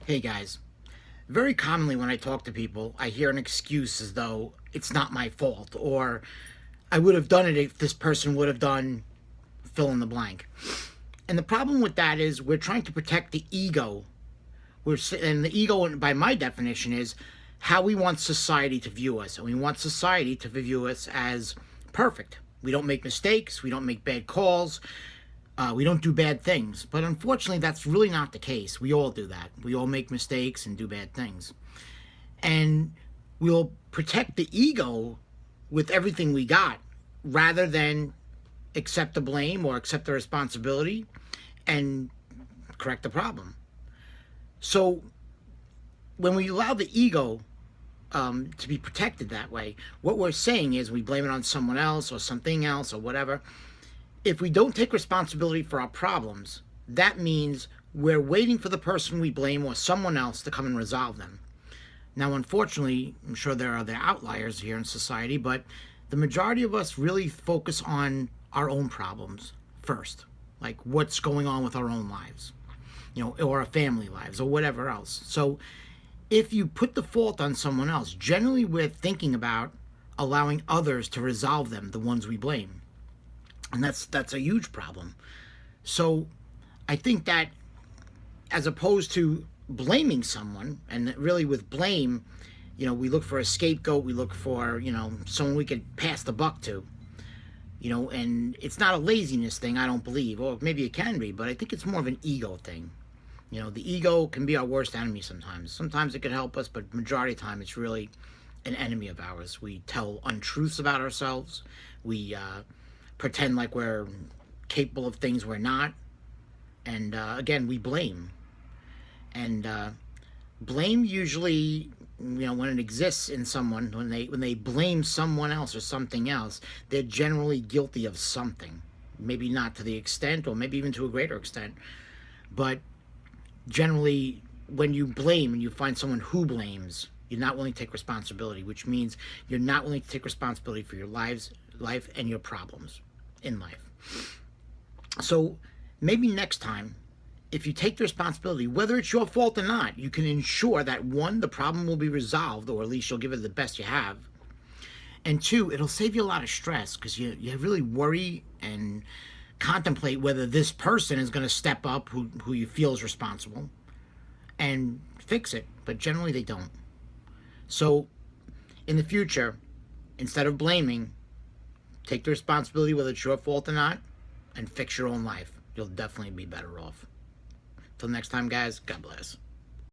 Hey guys, very commonly when I talk to people, I hear an excuse as though it's not my fault or I would have done it if this person would have done fill in the blank. And the problem with that is we're trying to protect the ego. And the ego, by my definition, is how we want society to view us. And we want society to view us as perfect. We don't make mistakes. We don't make bad calls. We don't do bad things. But unfortunately, that's really not the case. We all do that. We all make mistakes and do bad things. And we'll protect the ego with everything we got rather than accept the blame or accept the responsibility and correct the problem. So when we allow the ego to be protected that way, what we're saying is we blame it on someone else or something else or whatever. If we don't take responsibility for our problems, that means we're waiting for the person we blame or someone else to come and resolve them. Now, unfortunately, I'm sure there are the outliers here in society, but the majority of us really focus on our own problems first, like what's going on with our own lives, or our family lives or whatever else. So if you put the fault on someone else, generally we're thinking about allowing others to resolve them, the ones we blame. And that's a huge problem. So I think that as opposed to blaming someone, and really with blame, we look for a scapegoat, we look for, someone we could pass the buck to, and it's not a laziness thing, I don't believe, or maybe it can be, but I think it's more of an ego thing. The ego can be our worst enemy sometimes. Sometimes it can help us, but majority of the time it's really an enemy of ours. We tell untruths about ourselves. We pretend like we're capable of things we're not. And again, we blame. And blame usually, when it exists in someone, when they blame someone else or something else, they're generally guilty of something. Maybe not to the extent, or maybe even to a greater extent. But generally, when you blame and you find someone who blames, you're not willing to take responsibility, which means you're not willing to take responsibility for your life and your problems in life. So maybe next time, if you take the responsibility, whether it's your fault or not, you can ensure that one, the problem will be resolved, or at least you'll give it the best you have. And two, it'll save you a lot of stress because you really worry and contemplate whether this person is going to step up who you feel is responsible and fix it. But generally they don't. So in the future, instead of blaming, take the responsibility, whether it's your fault or not, and fix your own life. You'll definitely be better off. Till next time, guys, God bless.